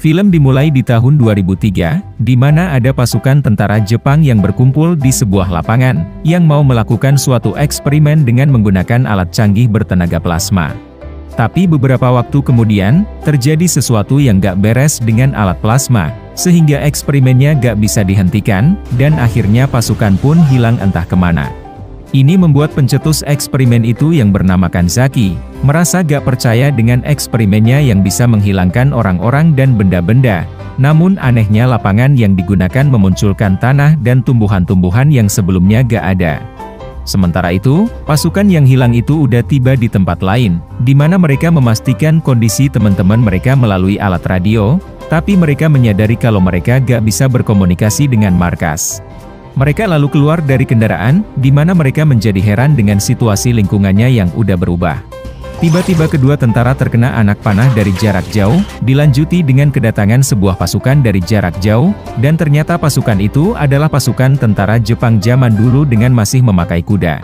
Film dimulai di tahun 2003, di mana ada pasukan tentara Jepang yang berkumpul di sebuah lapangan, yang mau melakukan suatu eksperimen dengan menggunakan alat canggih bertenaga plasma. Tapi beberapa waktu kemudian, terjadi sesuatu yang gak beres dengan alat plasma, sehingga eksperimennya gak bisa dihentikan, dan akhirnya pasukan pun hilang entah kemana. Ini membuat pencetus eksperimen itu yang bernama Kanzaki, merasa gak percaya dengan eksperimennya yang bisa menghilangkan orang-orang dan benda-benda. Namun anehnya lapangan yang digunakan memunculkan tanah dan tumbuhan-tumbuhan yang sebelumnya gak ada. Sementara itu, pasukan yang hilang itu udah tiba di tempat lain, di mana mereka memastikan kondisi teman-teman mereka melalui alat radio, tapi mereka menyadari kalau mereka gak bisa berkomunikasi dengan markas. Mereka lalu keluar dari kendaraan, di mana mereka menjadi heran dengan situasi lingkungannya yang udah berubah. Tiba-tiba kedua tentara terkena anak panah dari jarak jauh, dilanjuti dengan kedatangan sebuah pasukan dari jarak jauh, dan ternyata pasukan itu adalah pasukan tentara Jepang zaman dulu dengan masih memakai kuda.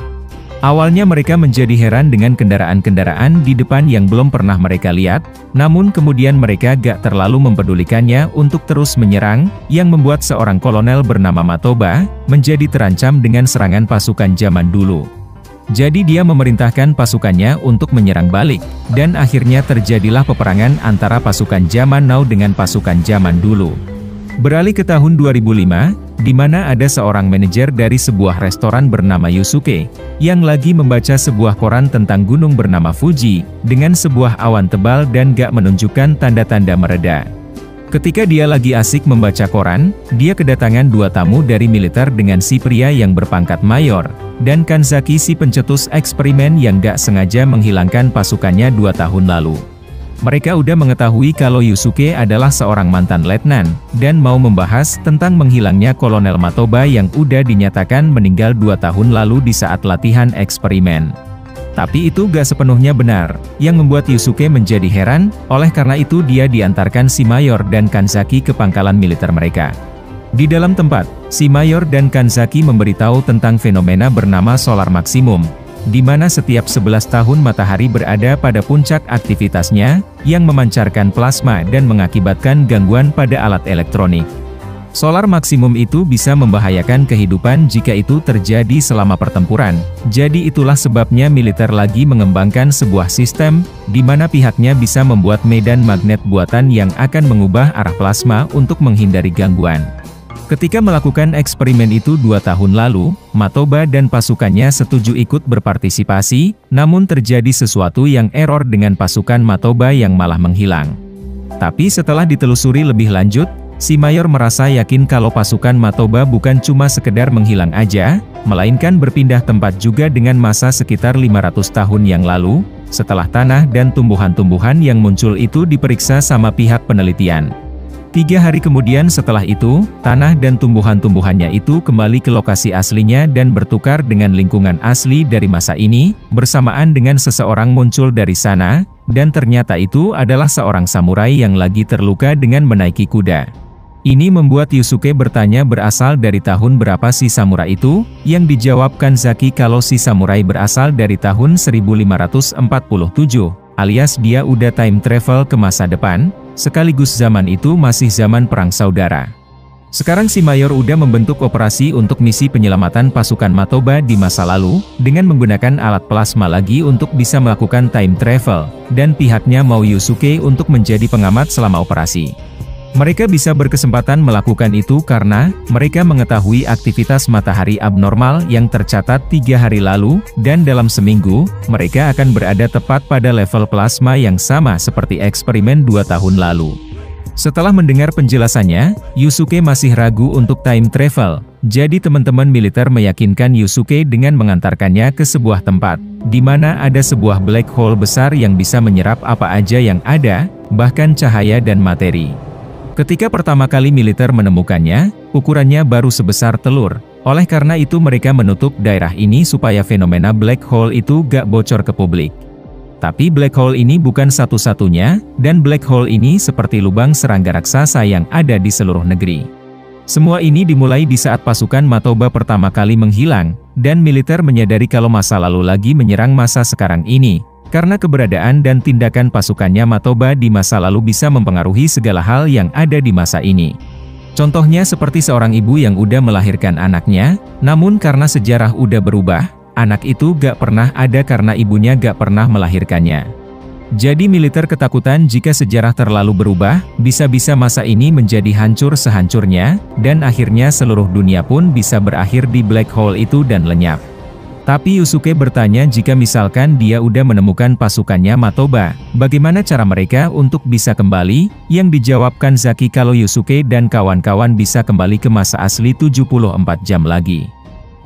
Awalnya mereka menjadi heran dengan kendaraan-kendaraan di depan yang belum pernah mereka lihat, namun kemudian mereka gak terlalu mempedulikannya untuk terus menyerang, yang membuat seorang kolonel bernama Matoba, menjadi terancam dengan serangan pasukan zaman dulu. Jadi dia memerintahkan pasukannya untuk menyerang balik, dan akhirnya terjadilah peperangan antara pasukan zaman now dengan pasukan zaman dulu. Beralih ke tahun 2005, di mana ada seorang manajer dari sebuah restoran bernama Yusuke, yang lagi membaca sebuah koran tentang gunung bernama Fuji, dengan sebuah awan tebal dan gak menunjukkan tanda-tanda mereda. Ketika dia lagi asik membaca koran, dia kedatangan dua tamu dari militer dengan si pria yang berpangkat mayor, dan Kanzaki si pencetus eksperimen yang gak sengaja menghilangkan pasukannya 2 tahun lalu. Mereka udah mengetahui kalau Yusuke adalah seorang mantan letnan, dan mau membahas tentang menghilangnya Kolonel Matoba yang udah dinyatakan meninggal 2 tahun lalu di saat latihan eksperimen. Tapi itu gak sepenuhnya benar, yang membuat Yusuke menjadi heran, oleh karena itu dia diantarkan si Mayor dan Kanzaki ke pangkalan militer mereka. Di dalam tempat, si Mayor dan Kanzaki memberitahu tentang fenomena bernama solar maksimum, di mana setiap 11 tahun matahari berada pada puncak aktivitasnya, yang memancarkan plasma dan mengakibatkan gangguan pada alat elektronik. Solar maksimum itu bisa membahayakan kehidupan jika itu terjadi selama pertempuran, jadi itulah sebabnya militer lagi mengembangkan sebuah sistem, di mana pihaknya bisa membuat medan magnet buatan yang akan mengubah arah plasma untuk menghindari gangguan. Ketika melakukan eksperimen itu 2 tahun lalu, Matoba dan pasukannya setuju ikut berpartisipasi, namun terjadi sesuatu yang error dengan pasukan Matoba yang malah menghilang. Tapi setelah ditelusuri lebih lanjut, si Mayor merasa yakin kalau pasukan Matoba bukan cuma sekedar menghilang aja, melainkan berpindah tempat juga dengan masa sekitar 500 tahun yang lalu, setelah tanah dan tumbuhan-tumbuhan yang muncul itu diperiksa sama pihak penelitian. 3 hari kemudian setelah itu, tanah dan tumbuhan-tumbuhannya itu kembali ke lokasi aslinya dan bertukar dengan lingkungan asli dari masa ini, bersamaan dengan seseorang muncul dari sana, dan ternyata itu adalah seorang samurai yang lagi terluka dengan menaiki kuda. Ini membuat Yusuke bertanya berasal dari tahun berapa si samurai itu, yang dijawab Kanzaki kalau si samurai berasal dari tahun 1547, alias dia udah time travel ke masa depan, sekaligus zaman itu masih zaman perang saudara. Sekarang si Mayor udah membentuk operasi untuk misi penyelamatan pasukan Matoba di masa lalu, dengan menggunakan alat plasma lagi untuk bisa melakukan time travel, dan pihaknya mau Yusuke untuk menjadi pengamat selama operasi. Mereka bisa berkesempatan melakukan itu karena mereka mengetahui aktivitas matahari abnormal yang tercatat 3 hari lalu, dan dalam seminggu, mereka akan berada tepat pada level plasma yang sama seperti eksperimen 2 tahun lalu. Setelah mendengar penjelasannya, Yusuke masih ragu untuk time travel, jadi teman-teman militer meyakinkan Yusuke dengan mengantarkannya ke sebuah tempat, di mana ada sebuah black hole besar yang bisa menyerap apa aja yang ada, bahkan cahaya dan materi. Ketika pertama kali militer menemukannya, ukurannya baru sebesar telur. Oleh karena itu mereka menutup daerah ini supaya fenomena black hole itu gak bocor ke publik. Tapi black hole ini bukan satu-satunya, dan black hole ini seperti lubang serangga raksasa yang ada di seluruh negeri. Semua ini dimulai di saat pasukan Matoba pertama kali menghilang, dan militer menyadari kalau masa lalu lagi menyerang masa sekarang ini. Karena keberadaan dan tindakan pasukannya Matoba di masa lalu bisa mempengaruhi segala hal yang ada di masa ini. Contohnya seperti seorang ibu yang udah melahirkan anaknya, namun karena sejarah udah berubah, anak itu gak pernah ada karena ibunya gak pernah melahirkannya. Jadi militer ketakutan jika sejarah terlalu berubah, bisa-bisa masa ini menjadi hancur sehancurnya, dan akhirnya seluruh dunia pun bisa berakhir di black hole itu dan lenyap. Tapi Yusuke bertanya jika misalkan dia udah menemukan pasukannya Matoba, bagaimana cara mereka untuk bisa kembali? Yang dijawabkan Zaki kalau Yusuke dan kawan-kawan bisa kembali ke masa asli 74 jam lagi.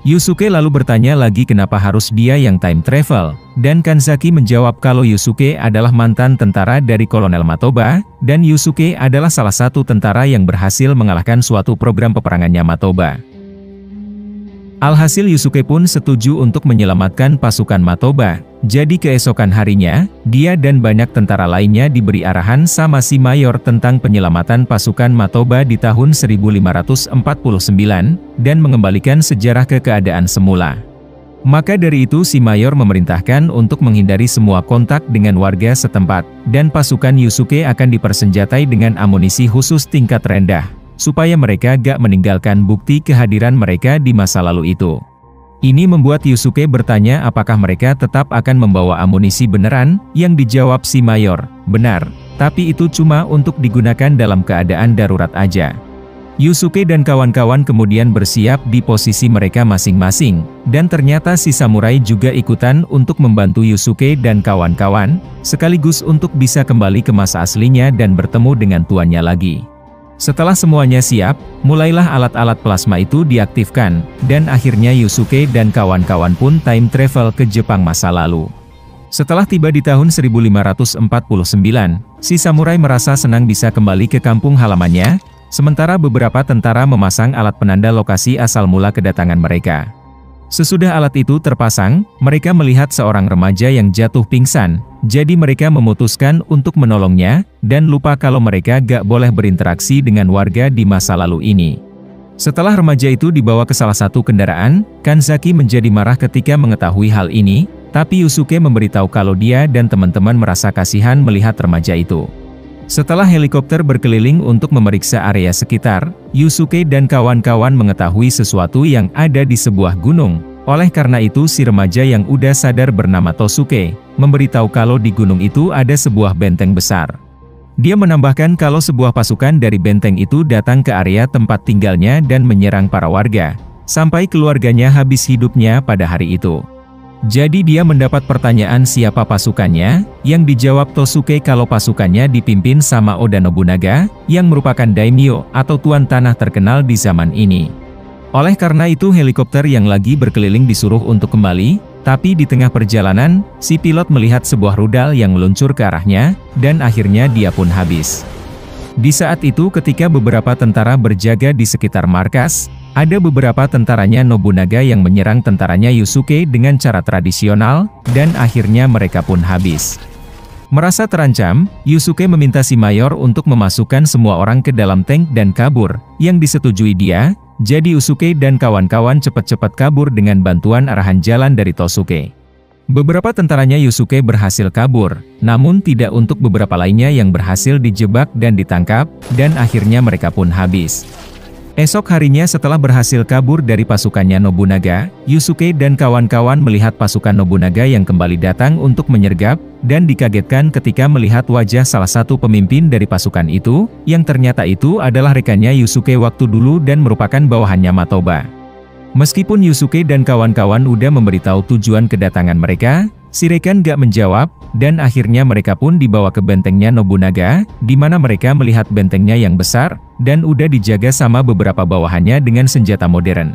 Yusuke lalu bertanya lagi kenapa harus dia yang time travel, dan Kanzaki menjawab kalau Yusuke adalah mantan tentara dari Kolonel Matoba, dan Yusuke adalah salah satu tentara yang berhasil mengalahkan suatu program peperangannya Matoba. Alhasil Yusuke pun setuju untuk menyelamatkan pasukan Matoba. Jadi keesokan harinya, dia dan banyak tentara lainnya diberi arahan sama si Mayor tentang penyelamatan pasukan Matoba di tahun 1549, dan mengembalikan sejarah ke keadaan semula. Maka dari itu si Mayor memerintahkan untuk menghindari semua kontak dengan warga setempat, dan pasukan Yusuke akan dipersenjatai dengan amunisi khusus tingkat rendah, supaya mereka gak meninggalkan bukti kehadiran mereka di masa lalu itu. Ini membuat Yusuke bertanya apakah mereka tetap akan membawa amunisi beneran, yang dijawab si Mayor, benar, tapi itu cuma untuk digunakan dalam keadaan darurat aja. Yusuke dan kawan-kawan kemudian bersiap di posisi mereka masing-masing, dan ternyata si samurai juga ikutan untuk membantu Yusuke dan kawan-kawan, sekaligus untuk bisa kembali ke masa aslinya dan bertemu dengan tuannya lagi. Setelah semuanya siap, mulailah alat-alat plasma itu diaktifkan, dan akhirnya Yusuke dan kawan-kawan pun time travel ke Jepang masa lalu. Setelah tiba di tahun 1549, si samurai merasa senang bisa kembali ke kampung halamannya, sementara beberapa tentara memasang alat penanda lokasi asal mula kedatangan mereka. Sesudah alat itu terpasang, mereka melihat seorang remaja yang jatuh pingsan, jadi mereka memutuskan untuk menolongnya, dan lupa kalau mereka gak boleh berinteraksi dengan warga di masa lalu ini. Setelah remaja itu dibawa ke salah satu kendaraan, Kanzaki menjadi marah ketika mengetahui hal ini, tapi Yusuke memberitahu kalau dia dan teman-teman merasa kasihan melihat remaja itu. Setelah helikopter berkeliling untuk memeriksa area sekitar, Yusuke dan kawan-kawan mengetahui sesuatu yang ada di sebuah gunung. Oleh karena itu si remaja yang udah sadar bernama Tosuke, memberitahu kalau di gunung itu ada sebuah benteng besar. Dia menambahkan kalau sebuah pasukan dari benteng itu datang ke area tempat tinggalnya dan menyerang para warga, sampai keluarganya habis hidupnya pada hari itu. Jadi dia mendapat pertanyaan siapa pasukannya, yang dijawab Tosuke kalau pasukannya dipimpin sama Oda Nobunaga, yang merupakan daimyo atau tuan tanah terkenal di zaman ini. Oleh karena itu helikopter yang lagi berkeliling disuruh untuk kembali, tapi di tengah perjalanan, si pilot melihat sebuah rudal yang meluncur ke arahnya, dan akhirnya dia pun habis. Di saat itu ketika beberapa tentara berjaga di sekitar markas, ada beberapa tentaranya Nobunaga yang menyerang tentaranya Yusuke dengan cara tradisional, dan akhirnya mereka pun habis. Merasa terancam, Yusuke meminta si Mayor untuk memasukkan semua orang ke dalam tank dan kabur, yang disetujui dia, jadi Yusuke dan kawan-kawan cepat-cepat kabur dengan bantuan arahan jalan dari Tosuke. Beberapa tentaranya Yusuke berhasil kabur, namun tidak untuk beberapa lainnya yang berhasil dijebak dan ditangkap, dan akhirnya mereka pun habis. Esok harinya setelah berhasil kabur dari pasukannya Nobunaga, Yusuke dan kawan-kawan melihat pasukan Nobunaga yang kembali datang untuk menyergap, dan dikagetkan ketika melihat wajah salah satu pemimpin dari pasukan itu, yang ternyata itu adalah rekannya Yusuke waktu dulu dan merupakan bawahannya Matoba. Meskipun Yusuke dan kawan-kawan udah memberitahu tujuan kedatangan mereka, si rekan gak menjawab, dan akhirnya mereka pun dibawa ke bentengnya Nobunaga, di mana mereka melihat bentengnya yang besar, dan udah dijaga sama beberapa bawahannya dengan senjata modern.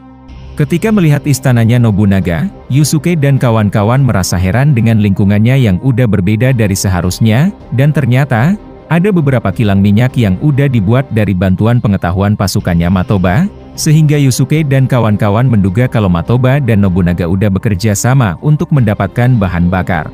Ketika melihat istananya Nobunaga, Yusuke dan kawan-kawan merasa heran dengan lingkungannya yang udah berbeda dari seharusnya, dan ternyata, ada beberapa kilang minyak yang udah dibuat dari bantuan pengetahuan pasukannya Matoba, sehingga Yusuke dan kawan-kawan menduga kalau Matoba dan Nobunaga udah bekerja sama untuk mendapatkan bahan bakar.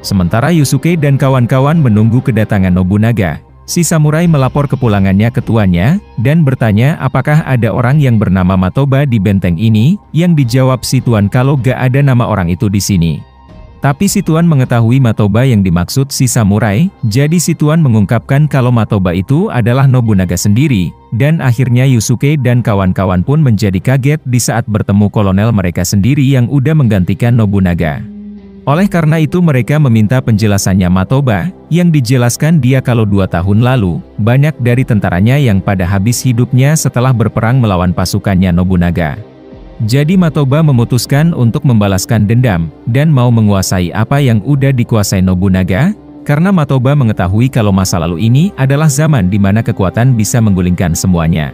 Sementara Yusuke dan kawan-kawan menunggu kedatangan Nobunaga, si samurai melapor kepulangannya ke tuannya, dan bertanya apakah ada orang yang bernama Matoba di benteng ini, yang dijawab si tuan kalau gak ada nama orang itu di sini. Tapi si Tuan mengetahui Matoba yang dimaksud si samurai, jadi si Tuan mengungkapkan kalau Matoba itu adalah Nobunaga sendiri, dan akhirnya Yusuke dan kawan-kawan pun menjadi kaget di saat bertemu kolonel mereka sendiri yang udah menggantikan Nobunaga. Oleh karena itu mereka meminta penjelasannya Matoba, yang dijelaskan dia kalau 2 tahun lalu, banyak dari tentaranya yang pada habis hidupnya setelah berperang melawan pasukannya Nobunaga. Jadi Matoba memutuskan untuk membalaskan dendam, dan mau menguasai apa yang udah dikuasai Nobunaga, karena Matoba mengetahui kalau masa lalu ini adalah zaman di mana kekuatan bisa menggulingkan semuanya.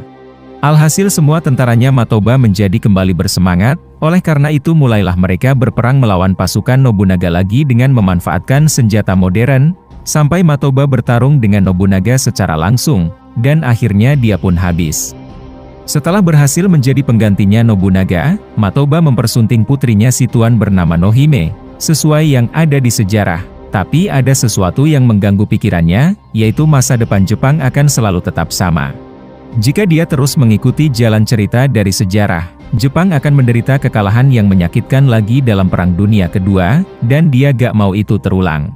Alhasil semua tentaranya Matoba menjadi kembali bersemangat, oleh karena itu mulailah mereka berperang melawan pasukan Nobunaga lagi dengan memanfaatkan senjata modern, sampai Matoba bertarung dengan Nobunaga secara langsung, dan akhirnya dia pun habis. Setelah berhasil menjadi penggantinya Nobunaga, Matoba mempersunting putrinya si Tuan bernama Nohime, sesuai yang ada di sejarah. Tapi ada sesuatu yang mengganggu pikirannya, yaitu masa depan Jepang akan selalu tetap sama. Jika dia terus mengikuti jalan cerita dari sejarah, Jepang akan menderita kekalahan yang menyakitkan lagi dalam Perang Dunia Kedua, dan dia gak mau itu terulang.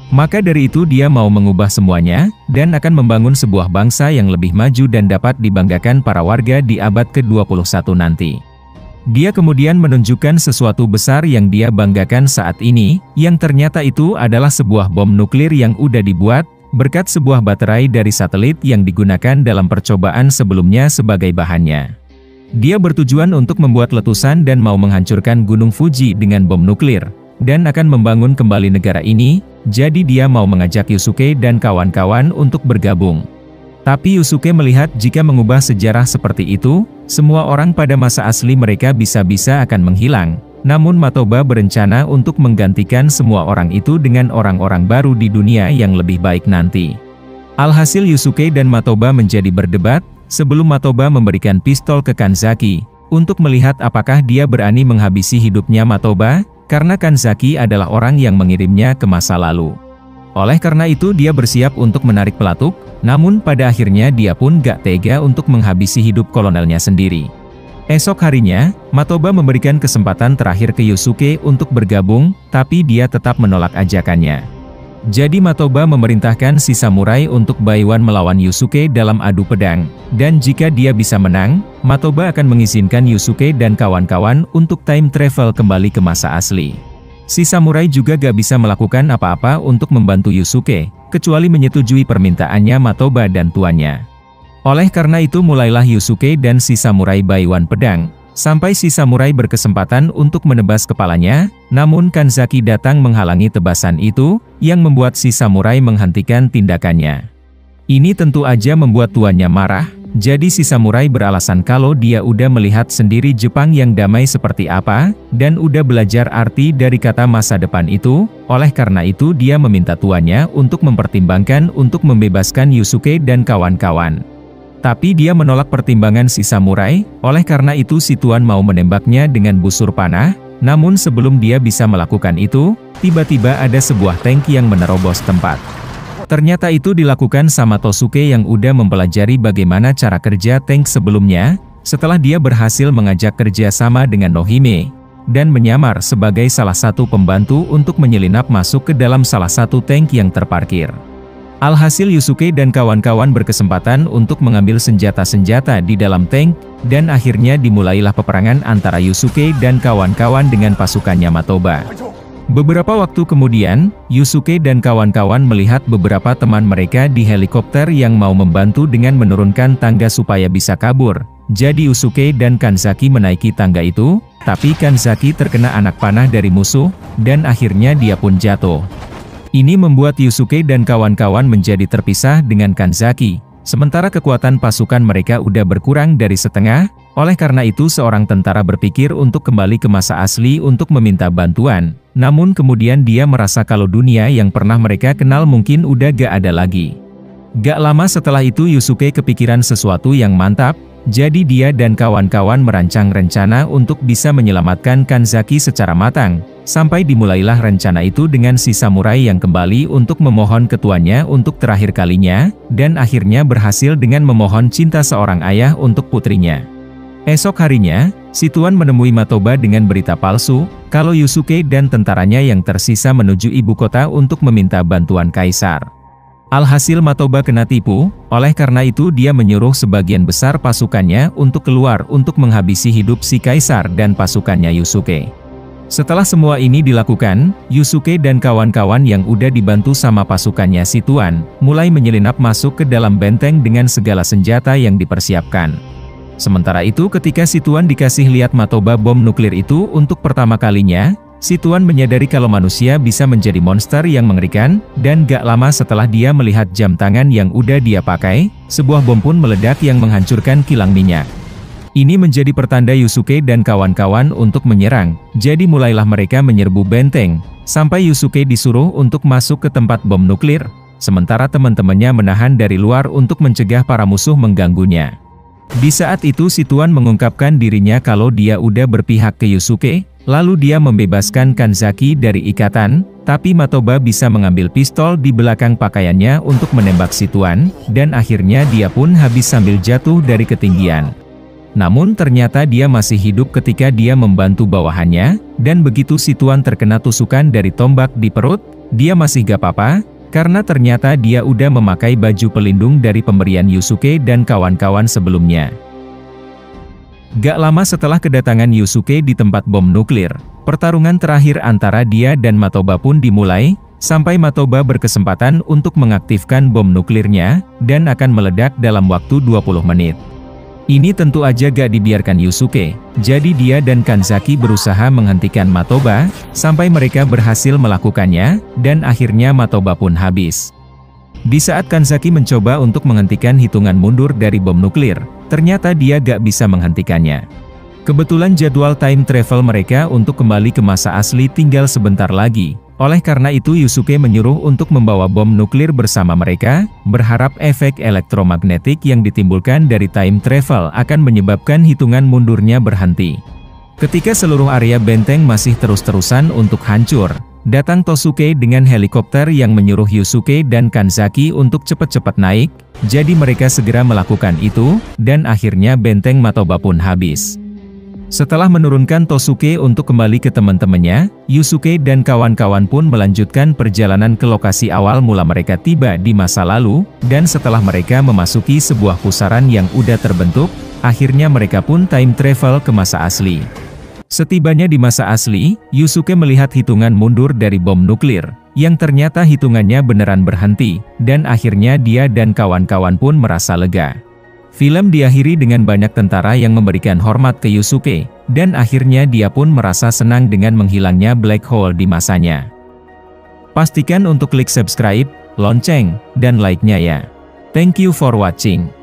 Maka dari itu dia mau mengubah semuanya, dan akan membangun sebuah bangsa yang lebih maju dan dapat dibanggakan para warga di abad ke-21 nanti. Dia kemudian menunjukkan sesuatu besar yang dia banggakan saat ini, yang ternyata itu adalah sebuah bom nuklir yang udah dibuat, berkat sebuah baterai dari satelit yang digunakan dalam percobaan sebelumnya sebagai bahannya. Dia bertujuan untuk membuat letusan dan mau menghancurkan Gunung Fuji dengan bom nuklir, dan akan membangun kembali negara ini, jadi dia mau mengajak Yusuke dan kawan-kawan untuk bergabung. Tapi Yusuke melihat jika mengubah sejarah seperti itu, semua orang pada masa asli mereka bisa-bisa akan menghilang. Namun Matoba berencana untuk menggantikan semua orang itu dengan orang-orang baru di dunia yang lebih baik nanti. Alhasil Yusuke dan Matoba menjadi berdebat, sebelum Matoba memberikan pistol ke Kanzaki, untuk melihat apakah dia berani menghabisi hidupnya Matoba, karena Kanzaki adalah orang yang mengirimnya ke masa lalu. Oleh karena itu dia bersiap untuk menarik pelatuk, namun pada akhirnya dia pun gak tega untuk menghabisi hidup kolonelnya sendiri. Esok harinya, Matoba memberikan kesempatan terakhir ke Yusuke untuk bergabung, tapi dia tetap menolak ajakannya. Jadi Matoba memerintahkan si samurai untuk Baiwan melawan Yusuke dalam adu pedang, dan jika dia bisa menang, Matoba akan mengizinkan Yusuke dan kawan-kawan untuk time travel kembali ke masa asli. Si samurai juga gak bisa melakukan apa-apa untuk membantu Yusuke, kecuali menyetujui permintaannya Matoba dan tuannya. Oleh karena itu mulailah Yusuke dan si samurai Baiwan pedang, sampai si samurai berkesempatan untuk menebas kepalanya, namun Kanzaki datang menghalangi tebasan itu, yang membuat si samurai menghentikan tindakannya. Ini tentu aja membuat tuannya marah, jadi si samurai beralasan kalau dia udah melihat sendiri Jepang yang damai seperti apa, dan udah belajar arti dari kata masa depan itu, oleh karena itu dia meminta tuannya untuk mempertimbangkan untuk membebaskan Yusuke dan kawan-kawan. Tapi dia menolak pertimbangan si samurai, oleh karena itu si tuan mau menembaknya dengan busur panah, namun sebelum dia bisa melakukan itu, tiba-tiba ada sebuah tank yang menerobos tempat. Ternyata itu dilakukan sama Tosuke yang udah mempelajari bagaimana cara kerja tank sebelumnya, setelah dia berhasil mengajak kerja sama dengan Nohime, dan menyamar sebagai salah satu pembantu untuk menyelinap masuk ke dalam salah satu tank yang terparkir. Alhasil Yusuke dan kawan-kawan berkesempatan untuk mengambil senjata-senjata di dalam tank, dan akhirnya dimulailah peperangan antara Yusuke dan kawan-kawan dengan pasukannya Matoba. Beberapa waktu kemudian, Yusuke dan kawan-kawan melihat beberapa teman mereka di helikopter yang mau membantu dengan menurunkan tangga supaya bisa kabur. Jadi Yusuke dan Kanzaki menaiki tangga itu, tapi Kanzaki terkena anak panah dari musuh, dan akhirnya dia pun jatuh. Ini membuat Yusuke dan kawan-kawan menjadi terpisah dengan Kanzaki, sementara kekuatan pasukan mereka udah berkurang dari setengah, oleh karena itu seorang tentara berpikir untuk kembali ke masa asli untuk meminta bantuan, namun kemudian dia merasa kalau dunia yang pernah mereka kenal mungkin udah gak ada lagi. Gak lama setelah itu Yusuke kepikiran sesuatu yang mantap, jadi dia dan kawan-kawan merancang rencana untuk bisa menyelamatkan Kanzaki secara matang. Sampai dimulailah rencana itu dengan si samurai yang kembali untuk memohon ke tuannya untuk terakhir kalinya, dan akhirnya berhasil dengan memohon cinta seorang ayah untuk putrinya. Esok harinya, si Tuan menemui Matoba dengan berita palsu, kalau Yusuke dan tentaranya yang tersisa menuju ibu kota untuk meminta bantuan kaisar. Alhasil Matoba kena tipu, oleh karena itu dia menyuruh sebagian besar pasukannya untuk keluar untuk menghabisi hidup si kaisar dan pasukannya Yusuke. Setelah semua ini dilakukan, Yusuke dan kawan-kawan yang udah dibantu sama pasukannya si Tuan, mulai menyelinap masuk ke dalam benteng dengan segala senjata yang dipersiapkan. Sementara itu ketika si Tuan dikasih lihat Matoba bom nuklir itu untuk pertama kalinya, si Tuan menyadari kalau manusia bisa menjadi monster yang mengerikan, dan gak lama setelah dia melihat jam tangan yang udah dia pakai, sebuah bom pun meledak yang menghancurkan kilang minyak. Ini menjadi pertanda Yusuke dan kawan-kawan untuk menyerang, jadi mulailah mereka menyerbu benteng, sampai Yusuke disuruh untuk masuk ke tempat bom nuklir, sementara teman-temannya menahan dari luar untuk mencegah para musuh mengganggunya. Di saat itu si Tuan mengungkapkan dirinya kalau dia udah berpihak ke Yusuke, lalu dia membebaskan Kanzaki dari ikatan, tapi Matoba bisa mengambil pistol di belakang pakaiannya untuk menembak si Tuan, dan akhirnya dia pun habis sambil jatuh dari ketinggian. Namun ternyata dia masih hidup ketika dia membantu bawahannya, dan begitu si Tuan terkena tusukan dari tombak di perut, dia masih gak apa-apa, karena ternyata dia udah memakai baju pelindung dari pemberian Yusuke dan kawan-kawan sebelumnya. Gak lama setelah kedatangan Yusuke di tempat bom nuklir, pertarungan terakhir antara dia dan Matoba pun dimulai, sampai Matoba berkesempatan untuk mengaktifkan bom nuklirnya, dan akan meledak dalam waktu 20 menit. Ini tentu aja gak dibiarkan Yusuke, jadi dia dan Kanzaki berusaha menghentikan Matoba, sampai mereka berhasil melakukannya, dan akhirnya Matoba pun habis. Di saat Kanzaki mencoba untuk menghentikan hitungan mundur dari bom nuklir, ternyata dia gak bisa menghentikannya. Kebetulan jadwal time travel mereka untuk kembali ke masa asli tinggal sebentar lagi. Oleh karena itu Yusuke menyuruh untuk membawa bom nuklir bersama mereka, berharap efek elektromagnetik yang ditimbulkan dari time travel akan menyebabkan hitungan mundurnya berhenti. Ketika seluruh area benteng masih terus-terusan untuk hancur, datang Tosuke dengan helikopter yang menyuruh Yusuke dan Kanzaki untuk cepat-cepat naik, jadi mereka segera melakukan itu, dan akhirnya benteng Matoba pun habis. Setelah menurunkan Tosuke untuk kembali ke teman-temannya, Yusuke dan kawan-kawan pun melanjutkan perjalanan ke lokasi awal mula mereka tiba di masa lalu, dan setelah mereka memasuki sebuah pusaran yang udah terbentuk, akhirnya mereka pun time travel ke masa asli. Setibanya di masa asli, Yusuke melihat hitungan mundur dari bom nuklir, yang ternyata hitungannya beneran berhenti, dan akhirnya dia dan kawan-kawan pun merasa lega. Film diakhiri dengan banyak tentara yang memberikan hormat ke Yusuke, dan akhirnya dia pun merasa senang dengan menghilangnya black hole di masanya. Pastikan untuk klik subscribe, lonceng, dan like-nya ya. Thank you for watching.